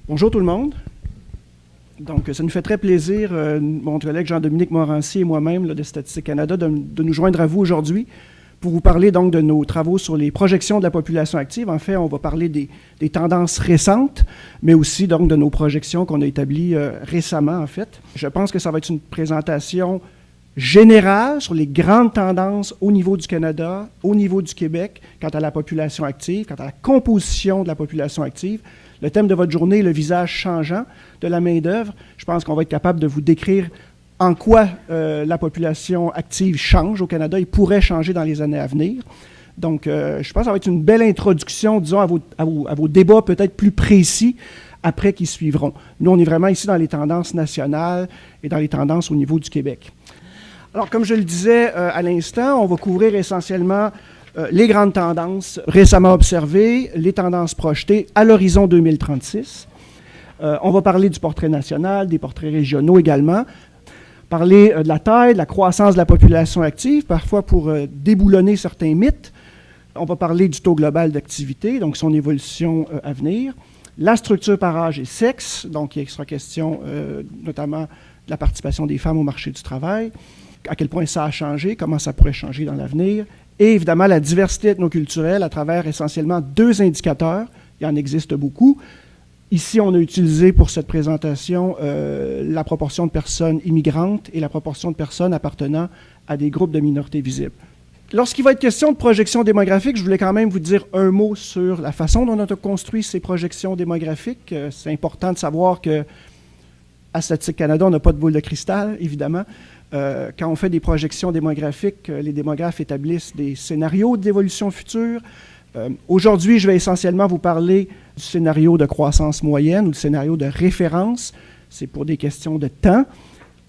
Bonjour tout le monde. Donc, ça nous fait très plaisir, mon collègue Jean-Dominique Morancy et moi-même de Statistique Canada, de nous joindre à vous aujourd'hui pour vous parler donc de nos travaux sur les projections de la population active. En fait, on va parler des tendances récentes, mais aussi donc de nos projections qu'on a établies récemment, en fait. Je pense que ça va être une présentation générale sur les grandes tendances au niveau du Canada, au niveau du Québec, quant à la population active, quant à la composition de la population active. Le thème de votre journée est le visage changeant de la main-d'œuvre. Je pense qu'on va être capable de vous décrire en quoi la population active change au Canada et pourrait changer dans les années à venir. Donc, je pense que ça va être une belle introduction, disons, à vos débats peut-être plus précis après qui suivront. Nous, on est vraiment ici dans les tendances nationales et dans les tendances au niveau du Québec. Alors, comme je le disais à l'instant, on va couvrir essentiellement les grandes tendances récemment observées, les tendances projetées à l'horizon 2036. On va parler du portrait national, des portraits régionaux également, parler de la taille, de la croissance de la population active, parfois pour déboulonner certains mythes. On va parler du taux global d'activité, donc son évolution à venir, la structure par âge et sexe, donc il sera question notamment de la participation des femmes au marché du travail, à quel point ça a changé, comment ça pourrait changer dans l'avenir, et évidemment la diversité ethnoculturelle à travers essentiellement deux indicateurs. Il y en existe beaucoup. Ici, on a utilisé pour cette présentation la proportion de personnes immigrantes et la proportion de personnes appartenant à des groupes de minorités visibles. Lorsqu'il va être question de projections démographiques, je voulais quand même vous dire un mot sur la façon dont on a construit ces projections démographiques. C'est important de savoir qu'à Statistique Canada, on n'a pas de boule de cristal, évidemment. Quand on fait des projections démographiques, les démographes établissent des scénarios d'évolution future. Aujourd'hui, je vais essentiellement vous parler du scénario de croissance moyenne ou du scénario de référence. C'est pour des questions de temps.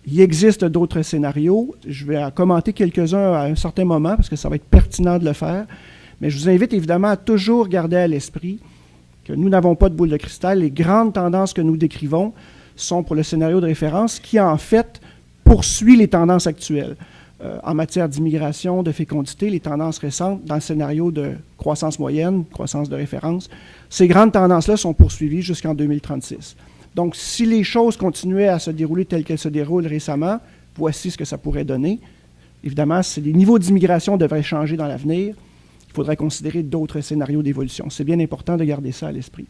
Il existe d'autres scénarios. Je vais en commenter quelques-uns à un certain moment parce que ça va être pertinent de le faire. Mais je vous invite évidemment à toujours garder à l'esprit que nous n'avons pas de boule de cristal. Les grandes tendances que nous décrivons sont pour le scénario de référence qui, en fait, poursuit les tendances actuelles. En matière d'immigration, de fécondité, les tendances récentes dans le scénario de croissance moyenne, croissance de référence, ces grandes tendances-là sont poursuivies jusqu'en 2036. Donc, si les choses continuaient à se dérouler telles qu'elles se déroulent récemment, voici ce que ça pourrait donner. Évidemment, si les niveaux d'immigration devraient changer dans l'avenir, il faudrait considérer d'autres scénarios d'évolution. C'est bien important de garder ça à l'esprit.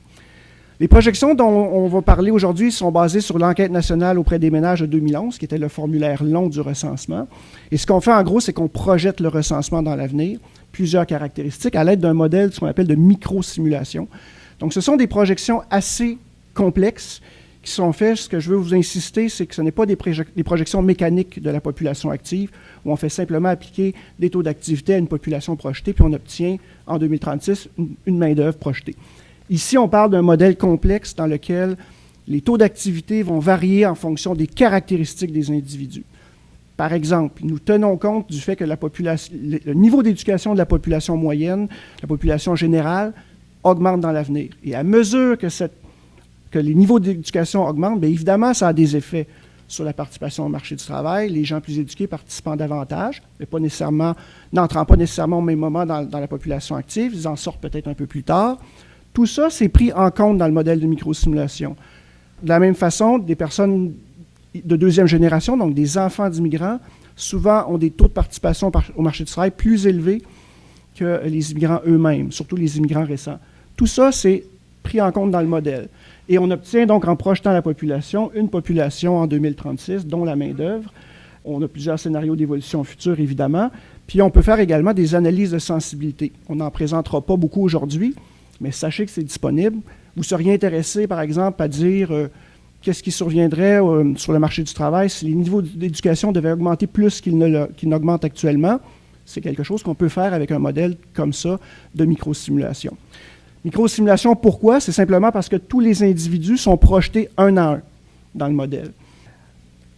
Les projections dont on va parler aujourd'hui sont basées sur l'enquête nationale auprès des ménages de 2011, qui était le formulaire long du recensement. Et ce qu'on fait en gros, c'est qu'on projette le recensement dans l'avenir, plusieurs caractéristiques, à l'aide d'un modèle, ce qu'on appelle de micro-simulation. Donc, ce sont des projections assez complexes qui sont faites. Ce que je veux vous insister, c'est que ce n'est pas des projections mécaniques de la population active, où on fait simplement appliquer des taux d'activité à une population projetée, puis on obtient en 2036 une main-d'œuvre projetée. Ici, on parle d'un modèle complexe dans lequel les taux d'activité vont varier en fonction des caractéristiques des individus. Par exemple, nous tenons compte du fait que le niveau d'éducation de la population moyenne, la population générale, augmente dans l'avenir. Et à mesure que les niveaux d'éducation augmentent, bien évidemment, ça a des effets sur la participation au marché du travail. Les gens plus éduqués participant davantage, mais n'entrant pas nécessairement au même moment dans la population active, ils en sortent peut-être un peu plus tard. Tout ça, c'est pris en compte dans le modèle de microsimulation. De la même façon, des personnes de deuxième génération, donc des enfants d'immigrants, souvent ont des taux de participation au marché du travail plus élevés que les immigrants eux-mêmes, surtout les immigrants récents. Tout ça, c'est pris en compte dans le modèle. Et on obtient donc, en projetant la population, une population en 2036, dont la main-d'œuvre. On a plusieurs scénarios d'évolution future, évidemment. Puis on peut faire également des analyses de sensibilité. On n'en présentera pas beaucoup aujourd'hui, mais sachez que c'est disponible. Vous seriez intéressé, par exemple, à dire qu'est-ce qui surviendrait sur le marché du travail si les niveaux d'éducation devaient augmenter plus qu'ils n'augmentent actuellement. C'est quelque chose qu'on peut faire avec un modèle comme ça de microsimulation. Microsimulation, pourquoi? C'est simplement parce que tous les individus sont projetés un à un dans le modèle.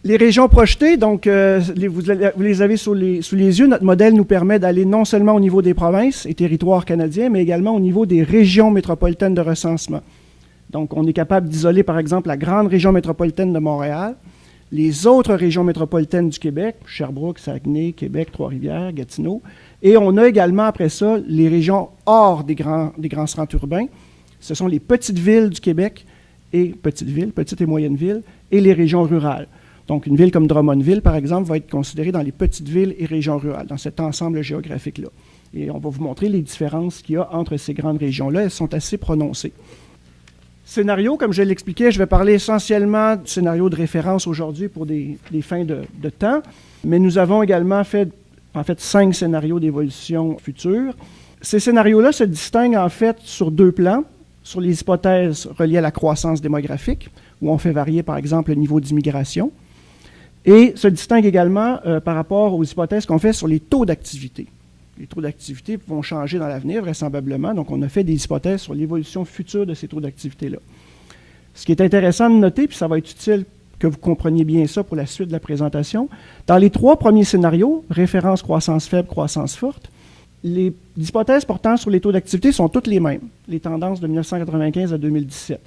Les régions projetées, donc, vous les avez sous les yeux. Notre modèle nous permet d'aller non seulement au niveau des provinces et territoires canadiens, mais également au niveau des régions métropolitaines de recensement. Donc, on est capable d'isoler, par exemple, la grande région métropolitaine de Montréal, les autres régions métropolitaines du Québec, Sherbrooke, Saguenay, Québec, Trois-Rivières, Gatineau, et on a également, après ça, les régions hors des grands centres urbains. Ce sont les petites villes du Québec et petites villes, petites et moyennes villes, et les régions rurales. Donc, une ville comme Drummondville, par exemple, va être considérée dans les petites villes et régions rurales, dans cet ensemble géographique-là. Et on va vous montrer les différences qu'il y a entre ces grandes régions-là. Elles sont assez prononcées. Scénario, comme je l'expliquais, je vais parler essentiellement du scénario de référence aujourd'hui pour des fins de temps, mais nous avons également fait 5 scénarios d'évolution future. Ces scénarios-là se distinguent en fait sur 2 plans, sur les hypothèses reliées à la croissance démographique, où on fait varier par exemple le niveau d'immigration, et se distinguent également par rapport aux hypothèses qu'on fait sur les taux d'activité. Les taux d'activité vont changer dans l'avenir, vraisemblablement. Donc, on a fait des hypothèses sur l'évolution future de ces taux d'activité-là. Ce qui est intéressant de noter, puis ça va être utile que vous compreniez bien ça pour la suite de la présentation, dans les 3 premiers scénarios, référence croissance faible, croissance forte, les hypothèses portant sur les taux d'activité sont toutes les mêmes, les tendances de 1995 à 2017.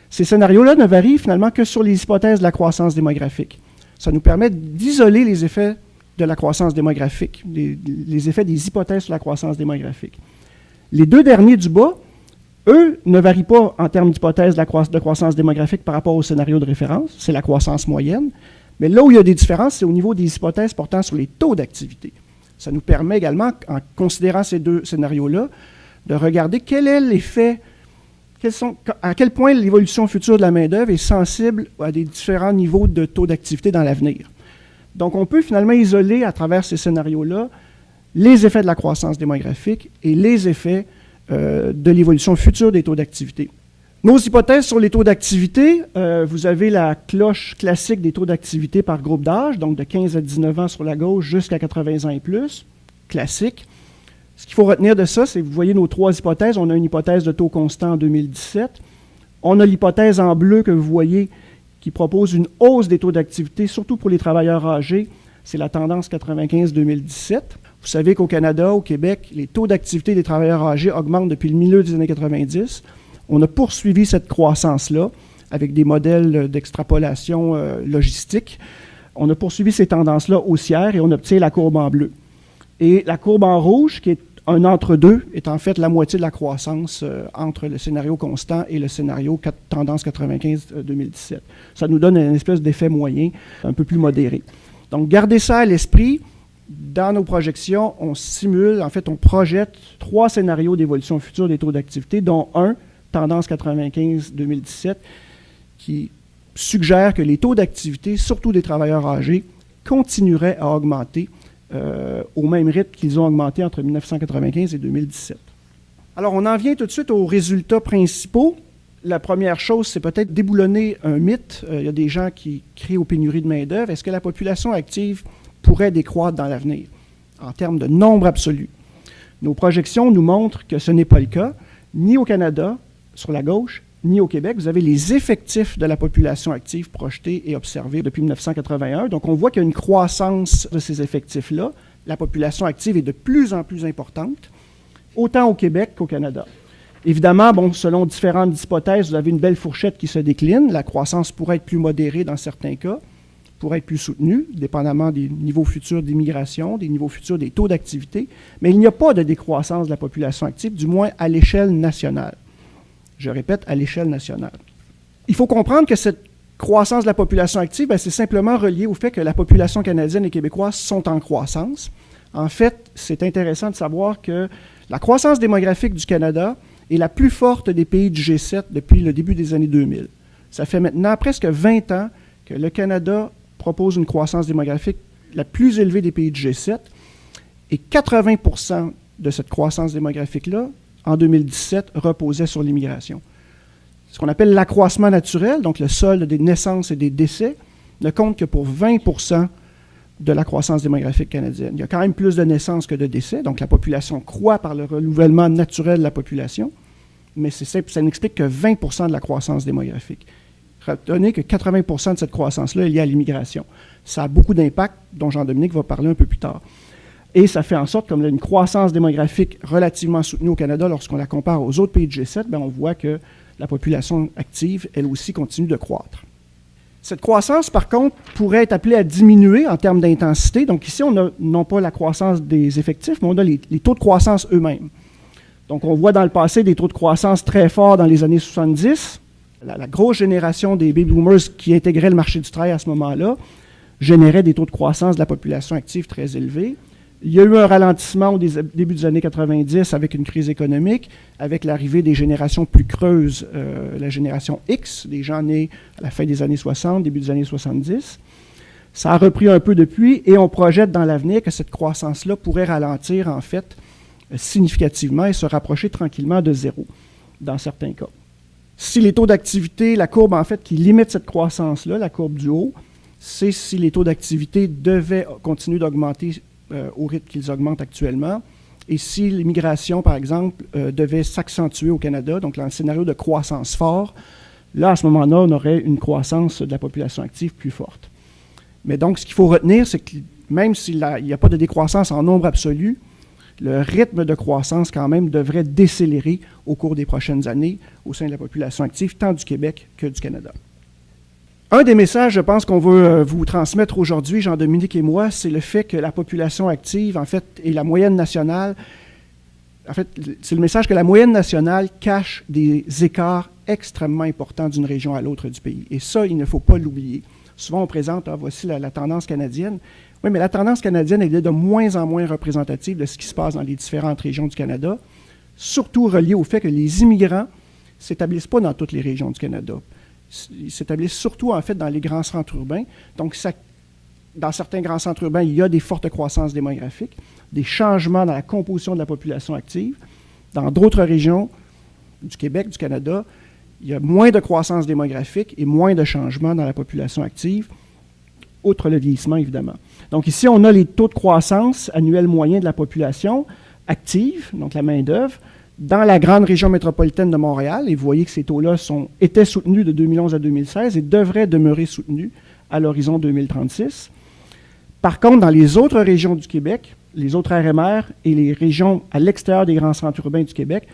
Ces scénarios-là ne varient finalement que sur les hypothèses de la croissance démographique. Ça nous permet d'isoler les effets de la croissance démographique, les effets des hypothèses sur la croissance démographique. Les 2 derniers du bas, eux, ne varient pas en termes d'hypothèse de croissance démographique par rapport au scénario de référence, c'est la croissance moyenne, mais là où il y a des différences, c'est au niveau des hypothèses portant sur les taux d'activité. Ça nous permet également, en considérant ces 2 scénarios-là, de regarder quel est l'effet, à quel point l'évolution future de la main-d'œuvre est sensible à des différents niveaux de taux d'activité dans l'avenir. Donc, on peut finalement isoler à travers ces scénarios-là les effets de la croissance démographique et les effets de l'évolution future des taux d'activité. Nos hypothèses sur les taux d'activité, vous avez la cloche classique des taux d'activité par groupe d'âge, donc de 15 à 19 ans sur la gauche jusqu'à 80 ans et plus, classique. Ce qu'il faut retenir de ça, c'est que vous voyez nos 3 hypothèses. On a une hypothèse de taux constant en 2017. On a l'hypothèse en bleu que vous voyez qui propose une hausse des taux d'activité, surtout pour les travailleurs âgés. C'est la tendance 95-2017. Vous savez qu'au Canada, au Québec, les taux d'activité des travailleurs âgés augmentent depuis le milieu des années 90. On a poursuivi cette croissance-là avec des modèles d'extrapolation logistique. On a poursuivi ces tendances-là haussières et on obtient la courbe en bleu. Et la courbe en rouge, qui est un entre-deux, est en fait la moitié de la croissance entre le scénario constant et le scénario tendance 95-2017. Ça nous donne une espèce d'effet moyen, un peu plus modéré. Donc, gardez ça à l'esprit. Dans nos projections, on simule, en fait, on projette 3 scénarios d'évolution future des taux d'activité, dont un, tendance 95-2017, qui suggère que les taux d'activité, surtout des travailleurs âgés, continueraient à augmenter au même rythme qu'ils ont augmenté entre 1995 et 2017. Alors, on en vient tout de suite aux résultats principaux. La première chose, c'est peut-être déboulonner un mythe. Il y a des gens qui crient aux pénuries de main-d'œuvre. Est-ce que la population active pourrait décroître dans l'avenir en termes de nombre absolu? Nos projections nous montrent que ce n'est pas le cas, ni au Canada, sur la gauche, ni au Québec. Vous avez les effectifs de la population active projetés et observés depuis 1981. Donc, on voit qu'il y a une croissance de ces effectifs-là. La population active est de plus en plus importante, autant au Québec qu'au Canada. Évidemment, selon différentes hypothèses, vous avez une belle fourchette qui se décline. La croissance pourrait être plus modérée dans certains cas, pourrait être plus soutenue, dépendamment des niveaux futurs d'immigration, des niveaux futurs des taux d'activité. Mais il n'y a pas de décroissance de la population active, du moins à l'échelle nationale. Je répète, à l'échelle nationale. Il faut comprendre que cette croissance de la population active, c'est simplement relié au fait que la population canadienne et québécoise sont en croissance. En fait, c'est intéressant de savoir que la croissance démographique du Canada est la plus forte des pays du G7 depuis le début des années 2000. Ça fait maintenant presque 20 ans que le Canada propose une croissance démographique la plus élevée des pays du G7 et 80% de cette croissance démographique-là, en 2017, reposait sur l'immigration. Ce qu'on appelle l'accroissement naturel, donc le solde des naissances et des décès, ne compte que pour 20% de la croissance démographique canadienne. Il y a quand même plus de naissances que de décès, donc la population croît par le renouvellement naturel de la population, mais ça n'explique que 20% de la croissance démographique. Retenez que 80% de cette croissance-là est liée à l'immigration. Ça a beaucoup d'impact, dont Jean-Dominique va parler un peu plus tard. Et ça fait en sorte, comme une croissance démographique relativement soutenue au Canada, lorsqu'on la compare aux autres pays de G7, on voit que la population active, elle aussi, continue de croître. Cette croissance, par contre, pourrait être appelée à diminuer en termes d'intensité. Donc ici, on a non pas la croissance des effectifs, mais on a les taux de croissance eux-mêmes. Donc on voit dans le passé des taux de croissance très forts dans les années 70, la grosse génération des baby boomers qui intégraient le marché du travail à ce moment-là générait des taux de croissance de la population active très élevés. Il y a eu un ralentissement au début des années 90 avec une crise économique, avec l'arrivée des générations plus creuses, la génération X, des gens nés à la fin des années 60, début des années 70. Ça a repris un peu depuis et on projette dans l'avenir que cette croissance-là pourrait ralentir en fait significativement et se rapprocher tranquillement de zéro dans certains cas. Si les taux d'activité, la courbe en fait qui limite cette croissance-là, la courbe du haut, c'est si les taux d'activité devaient continuer d'augmenter au rythme qu'ils augmentent actuellement, et si l'immigration, par exemple, devait s'accentuer au Canada, donc dans le scénario de croissance fort, là, à ce moment-là, on aurait une croissance de la population active plus forte. Mais donc, ce qu'il faut retenir, c'est que même s'il n'y a pas de décroissance en nombre absolu, le rythme de croissance, quand même, devrait décélérer au cours des prochaines années au sein de la population active, tant du Québec que du Canada. Un des messages, je pense, qu'on veut vous transmettre aujourd'hui, Jean-Dominique et moi, c'est le fait que la population active, en fait, et la moyenne nationale, en fait, c'est le message que la moyenne nationale cache des écarts extrêmement importants d'une région à l'autre du pays. Et ça, il ne faut pas l'oublier. Souvent, on présente, voici la tendance canadienne. Oui, mais la tendance canadienne, elle est de moins en moins représentative de ce qui se passe dans les différentes régions du Canada, surtout relié au fait que les immigrants ne s'établissent pas dans toutes les régions du Canada. Ils s'établissent surtout, en fait, dans les grands centres urbains. Donc, dans certains grands centres urbains, il y a des fortes croissances démographiques, des changements dans la composition de la population active. Dans d'autres régions du Québec, du Canada, il y a moins de croissance démographique et moins de changements dans la population active, outre le vieillissement, évidemment. Donc, ici, on a les taux de croissance annuels moyens de la population active, donc la main-d'œuvre, dans la grande région métropolitaine de Montréal, et vous voyez que ces taux-là étaient soutenus de 2011 à 2016 et devraient demeurer soutenus à l'horizon 2036. Par contre, dans les autres régions du Québec, les autres RMR et les régions à l'extérieur des grands centres urbains du Québec,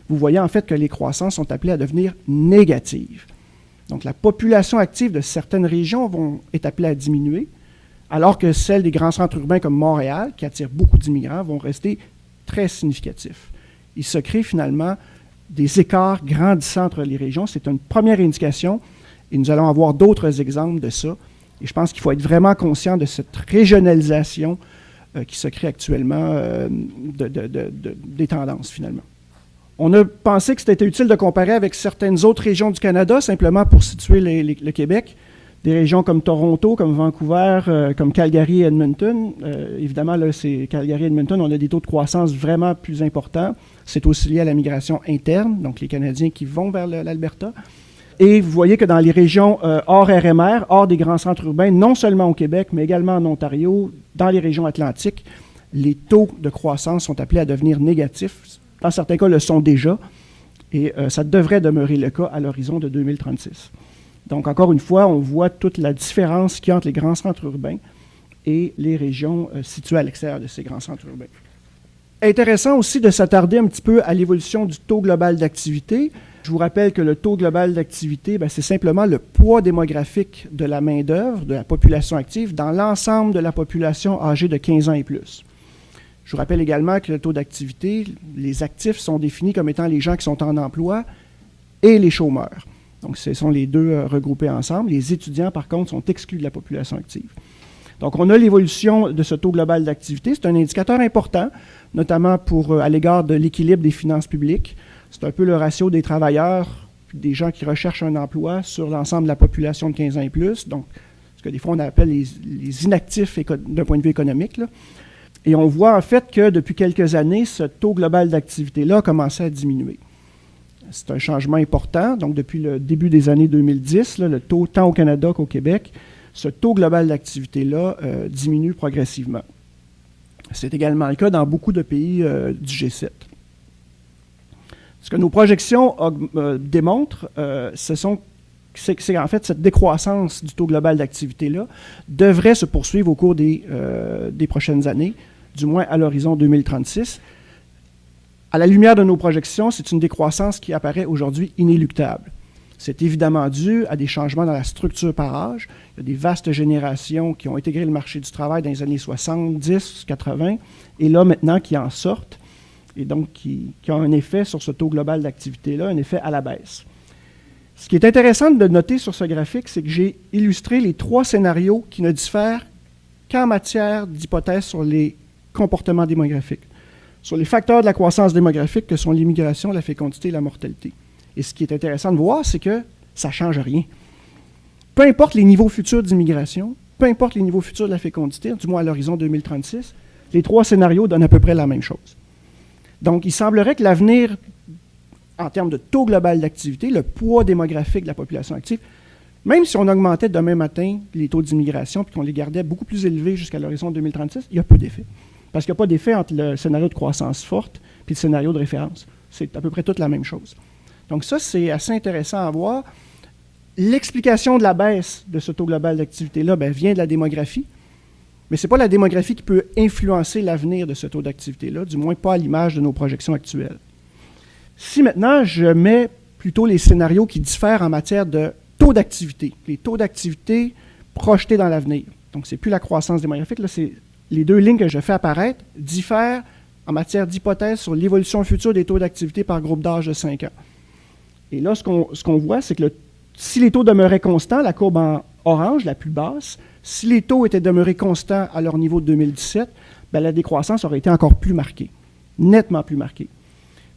vous voyez en fait que les croissances sont appelées à devenir négatives. Donc, la population active de certaines régions est appelée à diminuer, alors que celles des grands centres urbains comme Montréal, qui attirent beaucoup d'immigrants, vont rester très significatifs. Il se crée finalement des écarts grandissants entre les régions. C'est une première indication et nous allons avoir d'autres exemples de ça. Et je pense qu'il faut être vraiment conscient de cette régionalisation qui se crée actuellement des tendances finalement. On a pensé que c'était utile de comparer avec certaines autres régions du Canada, simplement pour situer le Québec. Des régions comme Toronto, comme Vancouver, comme Calgary et Edmonton. Évidemment, là, c'est Calgary et Edmonton, on a des taux de croissance vraiment plus importants. C'est aussi lié à la migration interne, donc les Canadiens qui vont vers l'Alberta. Et vous voyez que dans les régions hors RMR, hors des grands centres urbains, non seulement au Québec, mais également en Ontario, dans les régions atlantiques, les taux de croissance sont appelés à devenir négatifs. Dans certains cas, le sont déjà. Et ça devrait demeurer le cas à l'horizon de 2036. Donc, encore une fois, on voit toute la différence qu'il y a entre les grands centres urbains et les régions situées à l'extérieur de ces grands centres urbains. Intéressant aussi de s'attarder un petit peu à l'évolution du taux global d'activité. Je vous rappelle que le taux global d'activité, c'est simplement le poids démographique de la main-d'œuvre, de la population active, dans l'ensemble de la population âgée de 15 ans et plus. Je vous rappelle également que le taux d'activité, les actifs sont définis comme étant les gens qui sont en emploi et les chômeurs. Donc, ce sont les deux regroupés ensemble. Les étudiants, par contre, sont exclus de la population active. Donc, on a l'évolution de ce taux global d'activité. C'est un indicateur important, notamment à l'égard de l'équilibre des finances publiques. C'est un peu le ratio des travailleurs, des gens qui recherchent un emploi sur l'ensemble de la population de 15 ans et plus. Donc, ce que des fois on appelle les inactifs d'un point de vue économique, là. Et on voit en fait que depuis quelques années, ce taux global d'activité-là a commencé à diminuer. C'est un changement important. Donc, depuis le début des années 2010, là, le taux, tant au Canada qu'au Québec, ce taux global d'activité-là diminue progressivement. C'est également le cas dans beaucoup de pays du G7. Ce que nos projections démontrent, c'est en fait cette décroissance du taux global d'activité-là devrait se poursuivre au cours des prochaines années, du moins à l'horizon 2036. À la lumière de nos projections, c'est une décroissance qui apparaît aujourd'hui inéluctable. C'est évidemment dû à des changements dans la structure par âge. Il y a des vastes générations qui ont intégré le marché du travail dans les années 70, 80, et là maintenant qui en sortent, et donc qui ont un effet sur ce taux global d'activité-là, un effet à la baisse. Ce qui est intéressant de noter sur ce graphique, c'est que j'ai illustré les 3 scénarios qui ne diffèrent qu'en matière d'hypothèses sur les comportements démographiques, sur les facteurs de la croissance démographique que sont l'immigration, la fécondité et la mortalité. Et ce qui est intéressant de voir, c'est que ça ne change rien. Peu importe les niveaux futurs d'immigration, peu importe les niveaux futurs de la fécondité, du moins à l'horizon 2036, les 3 scénarios donnent à peu près la même chose. Donc, il semblerait que l'avenir, en termes de taux global d'activité, le poids démographique de la population active, même si on augmentait demain matin les taux d'immigration puis qu'on les gardait beaucoup plus élevés jusqu'à l'horizon 2036, il y a peu d'effet. Parce qu'il n'y a pas d'effet entre le scénario de croissance forte puis le scénario de référence. C'est à peu près toute la même chose. Donc ça, c'est assez intéressant à voir. L'explication de la baisse de ce taux global d'activité-là vient de la démographie, mais ce n'est pas la démographie qui peut influencer l'avenir de ce taux d'activité-là, du moins pas à l'image de nos projections actuelles. Si maintenant je mets plutôt les scénarios qui diffèrent en matière de taux d'activité, les taux d'activité projetés dans l'avenir, donc ce n'est plus la croissance démographique, là, c'est les 2 lignes que je fais apparaître diffèrent en matière d'hypothèse sur l'évolution future des taux d'activité par groupe d'âge de 5 ans. Et là, ce qu'on voit, c'est que si les taux demeuraient constants, la courbe en orange, la plus basse, si les taux étaient demeurés constants à leur niveau de 2017, la décroissance aurait été encore plus marquée, nettement plus marquée.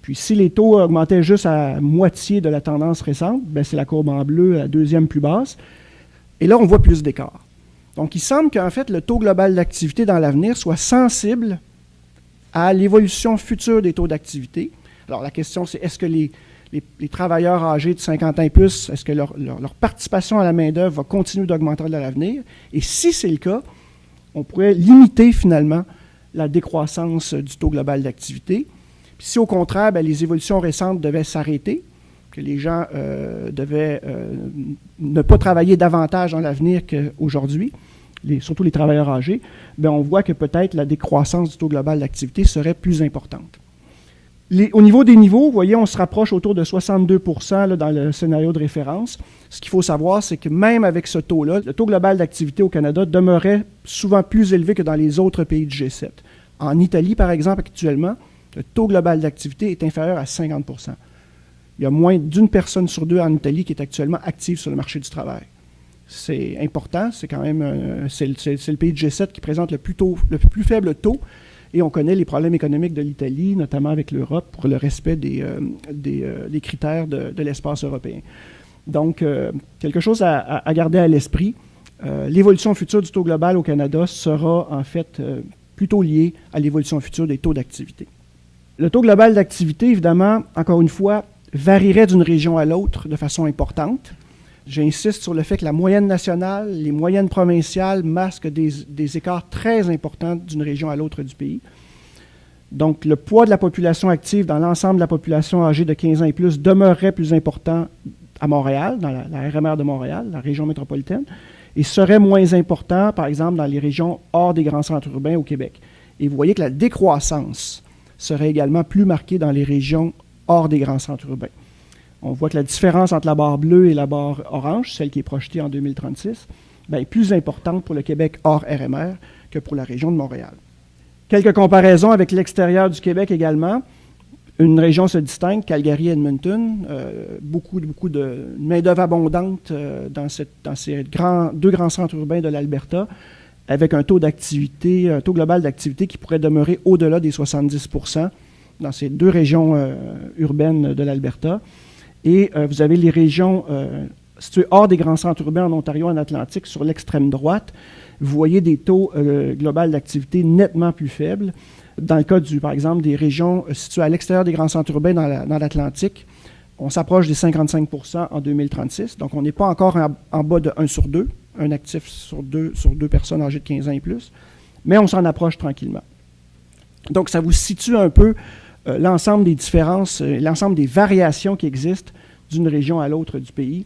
Puis si les taux augmentaient juste à moitié de la tendance récente, c'est la courbe en bleu, la 2e plus basse. Et là, on voit plus d'écart. Donc, il semble qu'en fait, le taux global d'activité dans l'avenir soit sensible à l'évolution future des taux d'activité. Alors, la question, c'est est-ce que les travailleurs âgés de 50 ans et plus, est-ce que leur participation à la main-d'œuvre va continuer d'augmenter dans l'avenir? Et si c'est le cas, on pourrait limiter finalement la décroissance du taux global d'activité. Puis si au contraire, les évolutions récentes devaient s'arrêter, que les gens devaient ne pas travailler davantage dans l'avenir qu'aujourd'hui, surtout les travailleurs âgés, on voit que peut-être la décroissance du taux global d'activité serait plus importante. Au niveau des niveaux, vous voyez, on se rapproche autour de 62 % là, dans le scénario de référence. Ce qu'il faut savoir, c'est que même avec ce taux-là, le taux global d'activité au Canada demeurait souvent plus élevé que dans les autres pays du G7. En Italie, par exemple, actuellement, le taux global d'activité est inférieur à 50 %. Il y a moins d'1 personne sur 2 en Italie qui est actuellement active sur le marché du travail. C'est important, c'est quand même c'est le pays du G7 qui présente le plus faible taux. Et on connaît les problèmes économiques de l'Italie, notamment avec l'Europe, pour le respect des critères de l'espace européen. Donc, quelque chose à garder à l'esprit. L'évolution future du taux global au Canada sera en fait plutôt liée à l'évolution future des taux d'activité. Le taux global d'activité, évidemment, encore une fois, varierait d'une région à l'autre de façon importante. J'insiste sur le fait que la moyenne nationale, les moyennes provinciales masquent des écarts très importants d'une région à l'autre du pays. Donc, le poids de la population active dans l'ensemble de la population âgée de 15 ans et plus demeurerait plus important à Montréal, dans la RMR de Montréal, la région métropolitaine, et serait moins important, par exemple, dans les régions hors des grands centres urbains au Québec. Et vous voyez que la décroissance serait également plus marquée dans les régions hors des grands centres urbains. On voit que la différence entre la barre bleue et la barre orange, celle qui est projetée en 2036, est plus importante pour le Québec hors RMR que pour la région de Montréal. Quelques comparaisons avec l'extérieur du Québec également. Une région se distingue, Calgary et Edmonton, beaucoup de main-d'œuvre abondante dans ces 2 grands centres urbains de l'Alberta, avec un taux global d'activité qui pourrait demeurer au-delà des 70 % dans ces 2 régions urbaines de l'Alberta. Et vous avez les régions situées hors des grands centres urbains en Ontario, en Atlantique, sur l'extrême droite. Vous voyez des taux global d'activité nettement plus faibles. Dans le cas, par exemple, des régions situées à l'extérieur des grands centres urbains dans l'Atlantique, on s'approche des 55 % en 2036. Donc, on n'est pas encore en bas de 1 sur 2, un actif sur deux personnes âgées de 15 ans et plus, mais on s'en approche tranquillement. Donc, ça vous situe un peu l'ensemble des différences, l'ensemble des variations qui existent d'une région à l'autre du pays.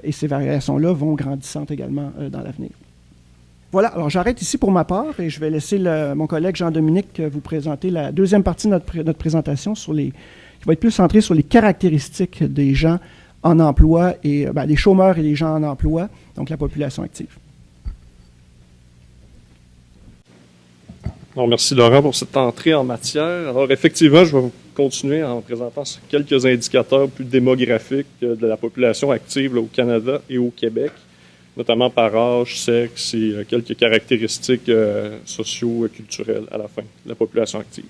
Et ces variations-là vont grandissantes également dans l'avenir. Voilà, alors j'arrête ici pour ma part et je vais laisser mon collègue Jean-Dominique vous présenter la deuxième partie de notre présentation qui va être plus centrée sur les caractéristiques des gens en emploi, et des chômeurs et des gens en emploi, donc la population active. Bon, merci Laurent pour cette entrée en matière. Alors effectivement, je vais vous continuer en présentant quelques indicateurs plus démographiques de la population active là, au Canada et au Québec, notamment par âge, sexe et quelques caractéristiques socio-culturelles à la fin de la population active.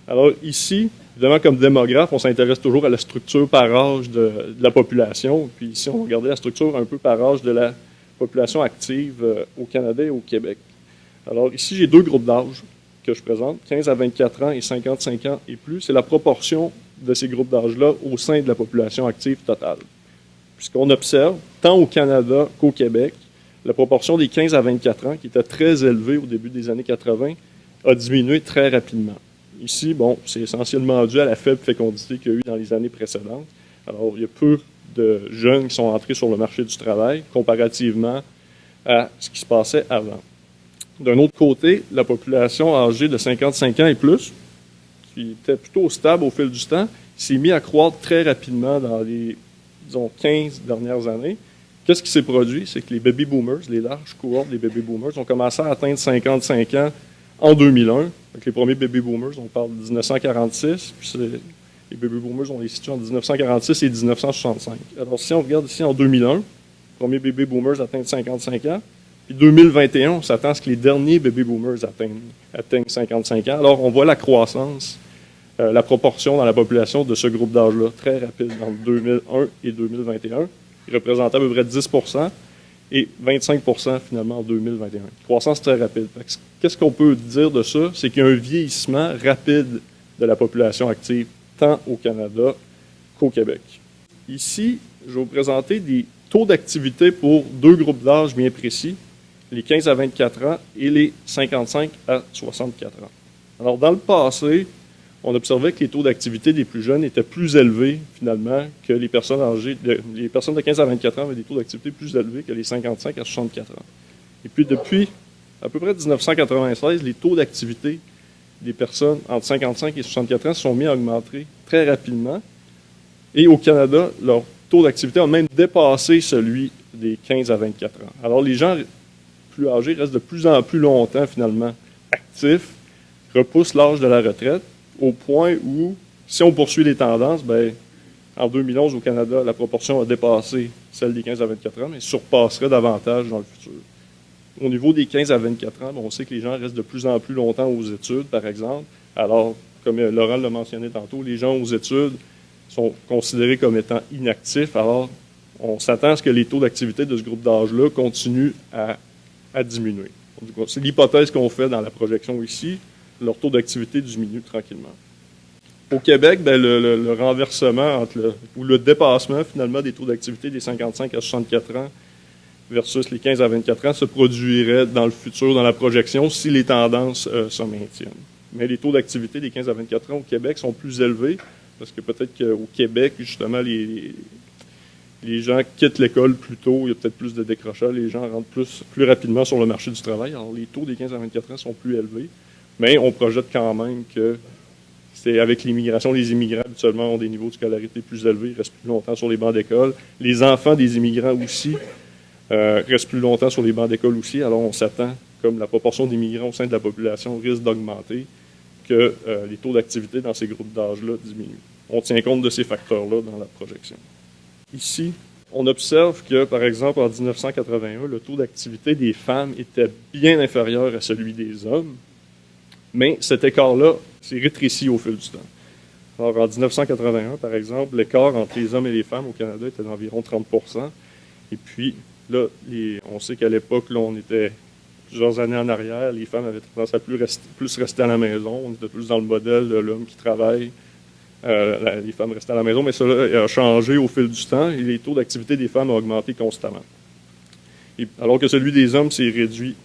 Alors ici, évidemment, comme démographe, on s'intéresse toujours à la structure par âge de la population. Puis ici, on va regarder la structure un peu par âge de la population active au Canada et au Québec. Alors ici, j'ai deux groupes d'âge que je présente, 15 à 24 ans et 55 ans et plus. C'est la proportion de ces groupes d'âge-là au sein de la population active totale. Puisqu'on observe, tant au Canada qu'au Québec, la proportion des 15 à 24 ans, qui était très élevée au début des années 80, a diminué très rapidement. Ici, bon, c'est essentiellement dû à la faible fécondité qu'il y a eu dans les années précédentes. Alors, il y a peu de jeunes qui sont entrés sur le marché du travail comparativement à ce qui se passait avant. D'un autre côté, la population âgée de 55 ans et plus, qui était plutôt stable au fil du temps, s'est mise à croître très rapidement dans les, disons, 15 dernières années. Qu'est-ce qui s'est produit? C'est que les baby boomers, les larges cohortes des baby boomers, ont commencé à atteindre 55 ans en 2001. Donc les premiers baby boomers, on parle de 1946, puis les baby boomers, on les situe en 1946 et 1965. Alors si on regarde ici en 2001, les premiers baby boomers atteignent 55 ans, puis 2021, on s'attend à ce que les derniers baby boomers atteignent 55 ans. Alors on voit la croissance, la proportion dans la population de ce groupe d'âge-là, très rapide entre 2001 et 2021. Il représentait à peu près 10 et 25 finalement en 2021. Croissance très rapide. Qu'est-ce qu'on peut dire de ça? C'est qu'il y a un vieillissement rapide de la population active, tant au Canada qu'au Québec. Ici, je vais vous présenter des taux d'activité pour deux groupes d'âge bien précis, les 15 à 24 ans et les 55 à 64 ans. Alors, dans le passé, on observait que les taux d'activité des plus jeunes étaient plus élevés, finalement, que les personnes âgées. Les personnes de 15 à 24 ans avaient des taux d'activité plus élevés que les 55 à 64 ans. Et puis, depuis à peu près 1996, les taux d'activité des personnes entre 55 et 64 ans se sont mis à augmenter très rapidement. Et au Canada, leur taux d'activité a même dépassé celui des 15 à 24 ans. Alors, les gens plus âgés restent de plus en plus longtemps, finalement, actifs, repoussent l'âge de la retraite, au point où, si on poursuit les tendances, bien, en 2011, au Canada, la proportion a dépassé celle des 15 à 24 ans, mais surpasserait davantage dans le futur. Au niveau des 15 à 24 ans, bien, on sait que les gens restent de plus en plus longtemps aux études, par exemple. Alors, comme Laurent l'a mentionné tantôt, les gens aux études sont considérés comme étant inactifs. Alors, on s'attend à ce que les taux d'activité de ce groupe d'âge-là continuent à diminuer. C'est l'hypothèse qu'on fait dans la projection ici. Leur taux d'activité diminue tranquillement. Au Québec, bien, le renversement ou le dépassement finalement des taux d'activité des 55 à 64 ans versus les 15 à 24 ans se produirait dans le futur, dans la projection, si les tendances se maintiennent. Mais les taux d'activité des 15 à 24 ans au Québec sont plus élevés parce que peut-être qu'au Québec, justement, les gens quittent l'école plus tôt, il y a peut-être plus de décrochage, les gens rentrent plus rapidement sur le marché du travail. Alors, les taux des 15 à 24 ans sont plus élevés. Mais on projette quand même que c'est avec l'immigration, les immigrants habituellement ont des niveaux de scolarité plus élevés, restent plus longtemps sur les bancs d'école. Les enfants des immigrants aussi restent plus longtemps sur les bancs d'école aussi. Alors on s'attend, comme la proportion d'immigrants au sein de la population risque d'augmenter, que les taux d'activité dans ces groupes d'âge-là diminuent. On tient compte de ces facteurs-là dans la projection. Ici, on observe que, par exemple, en 1981, le taux d'activité des femmes était bien inférieur à celui des hommes. Mais cet écart-là s'est rétréci au fil du temps. Alors, en 1981, par exemple, l'écart entre les hommes et les femmes au Canada était d'environ 30 %. Et puis, là, on sait qu'à l'époque, là, on était plusieurs années en arrière, les femmes avaient tendance à plus rester à la maison. On était plus dans le modèle de l'homme qui travaille. Les femmes restaient à la maison, mais cela a changé au fil du temps et les taux d'activité des femmes ont augmenté constamment. Alors que celui des hommes s'est réduit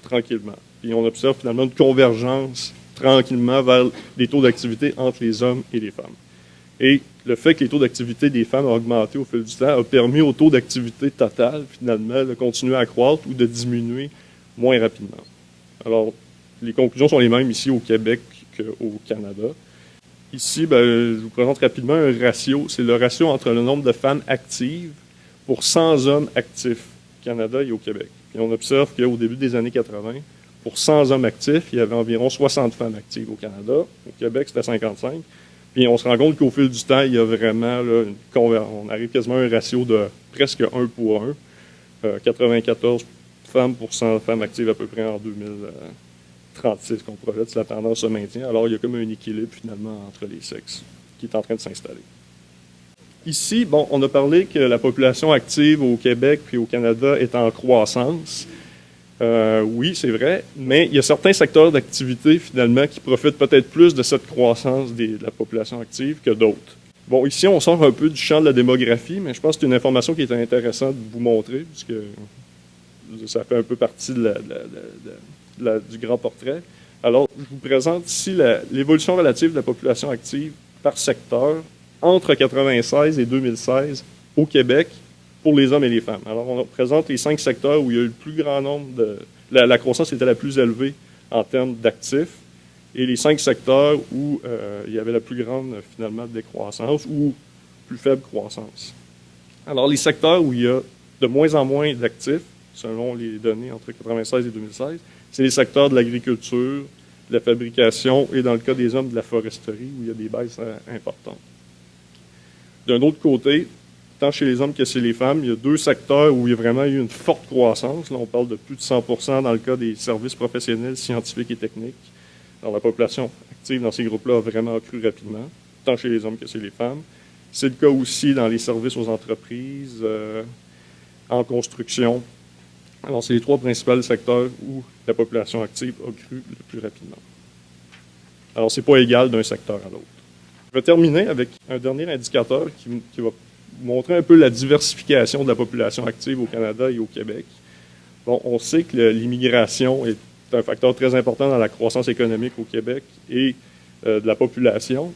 tranquillement. Puis on observe finalement une convergence tranquillement vers les taux d'activité entre les hommes et les femmes. Et le fait que les taux d'activité des femmes ont augmenté au fil du temps a permis au taux d'activité total, finalement, de continuer à croître ou de diminuer moins rapidement. Alors, les conclusions sont les mêmes ici au Québec qu'au Canada. Ici, bien, je vous présente rapidement un ratio. C'est le ratio entre le nombre de femmes actives pour 100 hommes actifs au Canada et au Québec. Et on observe qu'au début des années 80, pour 100 hommes actifs, il y avait environ 60 femmes actives au Canada. Au Québec, c'était 55. Puis on se rend compte qu'au fil du temps, il y a vraiment, là, on arrive quasiment à un ratio de presque 1 pour 1. 94 femmes pour 100 femmes actives à peu près en 2036 qu'on projette, si la tendance se maintient. Alors, il y a comme un équilibre finalement entre les sexes qui est en train de s'installer. Ici, bon, on a parlé que la population active au Québec puis au Canada est en croissance. Oui, c'est vrai, mais il y a certains secteurs d'activité finalement qui profitent peut-être plus de cette croissance de la population active que d'autres. Bon, ici, on sort un peu du champ de la démographie, mais je pense que c'est une information qui est intéressante de vous montrer, puisque ça fait un peu partie du grand portrait. Alors, je vous présente ici l'évolution relative de la population active par secteur entre 1996 et 2016 au Québec pour les hommes et les femmes. Alors, on présente les 5 secteurs où il y a eu le plus grand nombre de... La croissance était la plus élevée en termes d'actifs, et les 5 secteurs où il y avait la plus grande, finalement, décroissance ou plus faible croissance. Alors, les secteurs où il y a de moins en moins d'actifs, selon les données entre 1996 et 2016, c'est les secteurs de l'agriculture, de la fabrication et, dans le cas des hommes, de la foresterie, où il y a des baisses importantes. D'un autre côté, tant chez les hommes que chez les femmes, il y a 2 secteurs où il y a vraiment eu une forte croissance. Là, on parle de plus de 100% dans le cas des services professionnels, scientifiques et techniques. Alors, la population active dans ces groupes-là a vraiment accru rapidement, tant chez les hommes que chez les femmes. C'est le cas aussi dans les services aux entreprises, en construction. Alors, c'est les 3 principaux secteurs où la population active a cru le plus rapidement. Alors, ce n'est pas égal d'un secteur à l'autre. Je vais terminer avec un dernier indicateur qui va montrer un peu la diversification de la population active au Canada et au Québec. Bon, on sait que l'immigration est un facteur très important dans la croissance économique au Québec et de la population.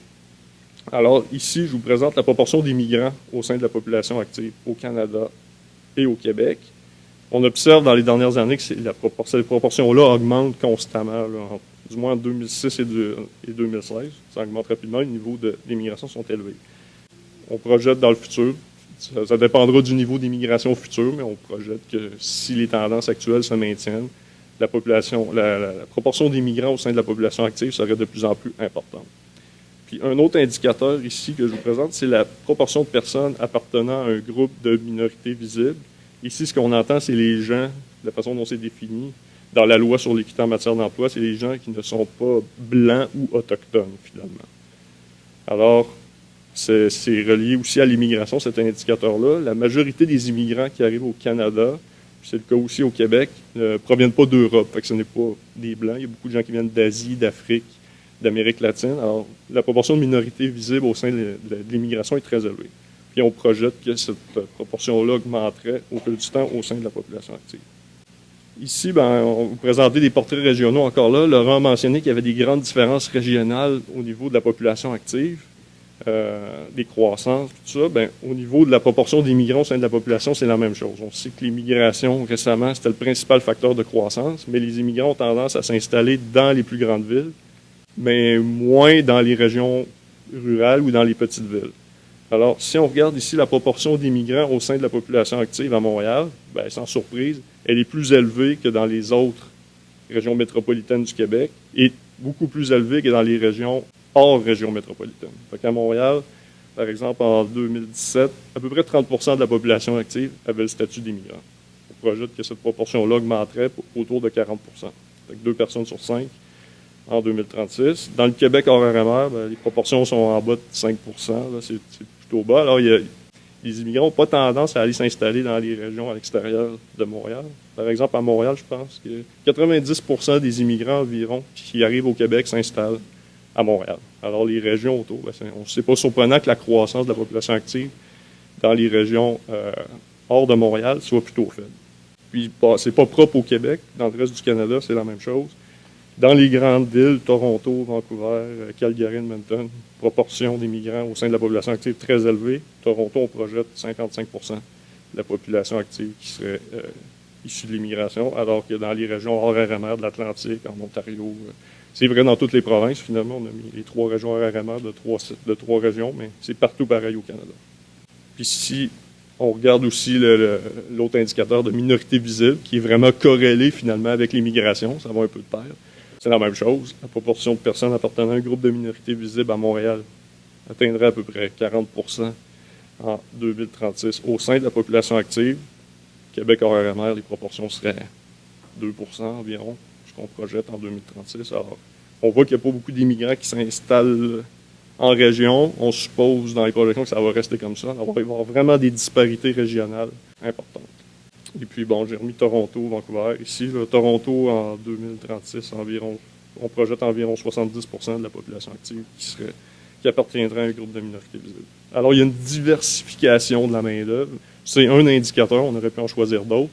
Alors ici, je vous présente la proportion d'immigrants au sein de la population active au Canada et au Québec. On observe dans les dernières années que cette proportion-là augmente constamment, là, du moins en 2006 et 2016. Ça augmente rapidement, les niveaux d'immigration sont élevés. On projette dans le futur, ça dépendra du niveau d'immigration futur, mais on projette que si les tendances actuelles se maintiennent, la proportion d'immigrants au sein de la population active serait de plus en plus importante. Puis un autre indicateur ici que je vous présente, c'est la proportion de personnes appartenant à un groupe de minorités visibles. Ici, ce qu'on entend, c'est les gens, la façon dont c'est défini dans la loi sur l'équité en matière d'emploi, c'est les gens qui ne sont pas blancs ou autochtones, finalement. Alors, c'est relié aussi à l'immigration, cet indicateur-là. La majorité des immigrants qui arrivent au Canada, c'est le cas aussi au Québec, ne proviennent pas d'Europe. Fait que ce n'est pas des Blancs. Il y a beaucoup de gens qui viennent d'Asie, d'Afrique, d'Amérique latine. Alors, la proportion de minorités visibles au sein de l'immigration est très élevée. Puis on projette que cette proportion-là augmenterait au fil du temps au sein de la population active. Ici, on vous présentait des portraits régionaux encore là. Laurent a mentionné qu'il y avait des grandes différences régionales au niveau de la population active. Des croissances, tout ça, au niveau de la proportion d'immigrants au sein de la population, c'est la même chose. On sait que l'immigration, récemment, c'était le principal facteur de croissance, mais les immigrants ont tendance à s'installer dans les plus grandes villes, mais moins dans les régions rurales ou dans les petites villes. Alors, si on regarde ici la proportion d'immigrants au sein de la population active à Montréal, sans surprise, elle est plus élevée que dans les autres régions métropolitaines du Québec et beaucoup plus élevée que dans les régions hors région métropolitaine. Fait qu'à Montréal, par exemple, en 2017, à peu près 30% de la population active avait le statut d'immigrant. On projette que cette proportion-là augmenterait autour de 40%. Fait que 2 personnes sur 5 en 2036. Dans le Québec hors RMR, les proportions sont en bas de 5%. Là, c'est plutôt bas. Alors, les immigrants n'ont pas tendance à aller s'installer dans les régions à l'extérieur de Montréal. Par exemple, à Montréal, je pense que 90% des immigrants environ qui arrivent au Québec s'installent à Montréal. Alors, les régions autour, c'est pas surprenant que la croissance de la population active dans les régions hors de Montréal soit plutôt faible. Puis, c'est pas propre au Québec. Dans le reste du Canada, c'est la même chose. Dans les grandes villes, Toronto, Vancouver, Calgary, Edmonton, proportion d'immigrants au sein de la population active très élevée. Toronto, on projette 55% de la population active qui serait issue de l'immigration, alors que dans les régions hors RMR de l'Atlantique, en Ontario, c'est vrai dans toutes les provinces, finalement, on a mis les 3 régions hors RMR de 3 régions, mais c'est partout pareil au Canada. Puis si On regarde aussi l'autre indicateur de minorité visible, qui est vraiment corrélé finalement avec l'immigration. Ça va un peu de pair. C'est la même chose. La proportion de personnes appartenant à un groupe de minorité visible à Montréal atteindrait à peu près 40 % en 2036 au sein de la population active. Québec hors RMR, les proportions seraient 2 % environ, ce qu'on projette en 2036. Alors, on voit qu'il n'y a pas beaucoup d'immigrants qui s'installent en région. On suppose dans les projections que ça va rester comme ça. Alors, il va y avoir vraiment des disparités régionales importantes. Et puis, bon, j'ai remis Toronto, Vancouver. Ici, là, Toronto, en 2036, environ, on projette environ 70 % de la population active qui appartiendrait à un groupe de minorités visibles. Alors, il y a une diversification de la main-d'œuvre. C'est un indicateur, on aurait pu en choisir d'autres,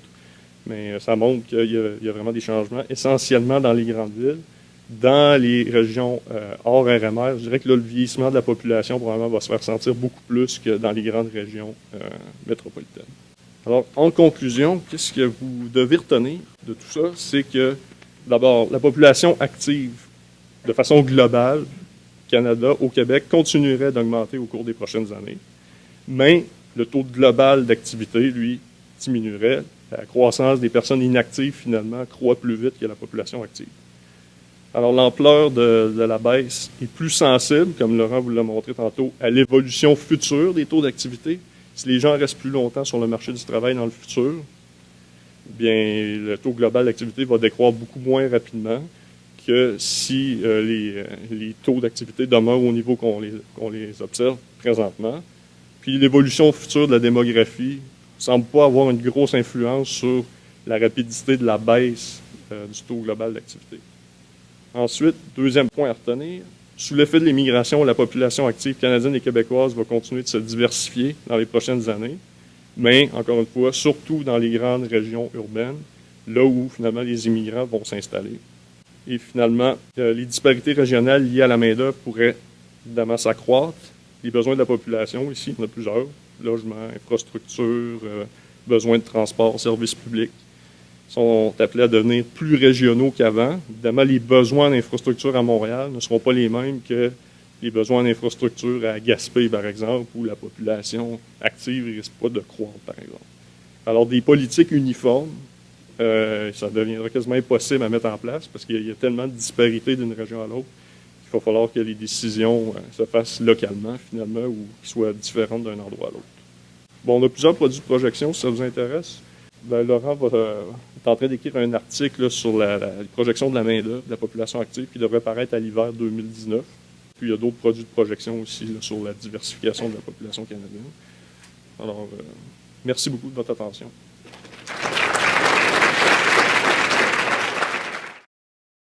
mais ça montre qu'il y a vraiment des changements, essentiellement dans les grandes villes. Dans les régions hors RMR, je dirais que là, le vieillissement de la population probablement va se faire sentir beaucoup plus que dans les grandes régions métropolitaines. Alors, en conclusion, qu'est-ce que vous devez retenir de tout ça? C'est que, d'abord, la population active, de façon globale, Canada, au Québec, continuerait d'augmenter au cours des prochaines années. Mais le taux global d'activité, lui, diminuerait. La croissance des personnes inactives, finalement, croît plus vite que la population active. Alors, l'ampleur de la baisse est plus sensible, comme Laurent vous l'a montré tantôt, à l'évolution future des taux d'activité. Si les gens restent plus longtemps sur le marché du travail dans le futur, bien, le taux global d'activité va décroître beaucoup moins rapidement que si les taux d'activité demeurent au niveau qu'on les observe présentement. Puis l'évolution future de la démographie ne semble pas avoir une grosse influence sur la rapidité de la baisse du taux global d'activité. Ensuite, deuxième point à retenir, sous l'effet de l'immigration, la population active canadienne et québécoise va continuer de se diversifier dans les prochaines années, mais, encore une fois, surtout dans les grandes régions urbaines, là où, finalement, les immigrants vont s'installer. Et finalement, les disparités régionales liées à la main-d'œuvre pourraient évidemment s'accroître. Les besoins de la population, ici, il y en a plusieurs, logements, infrastructures, besoins de transport, services publics, sont appelés à devenir plus régionaux qu'avant. Évidemment, les besoins d'infrastructures à Montréal ne seront pas les mêmes que les besoins d'infrastructures à Gaspé, par exemple, où la population active ne risque pas de croître, par exemple. Alors, des politiques uniformes, ça deviendra quasiment impossible à mettre en place parce qu'il y a tellement de disparités d'une région à l'autre qu'il va falloir que les décisions se fassent localement, finalement, ou qu'ils soient différentes d'un endroit à l'autre. Bon, on a plusieurs produits de projection, si ça vous intéresse. Ben, Laurent est en train d'écrire un article là, sur la projection de la main-d'œuvre de la population active qui devrait paraître à l'hiver 2019. Puis il y a d'autres produits de projection aussi là, sur la diversification de la population canadienne. Alors, merci beaucoup de votre attention.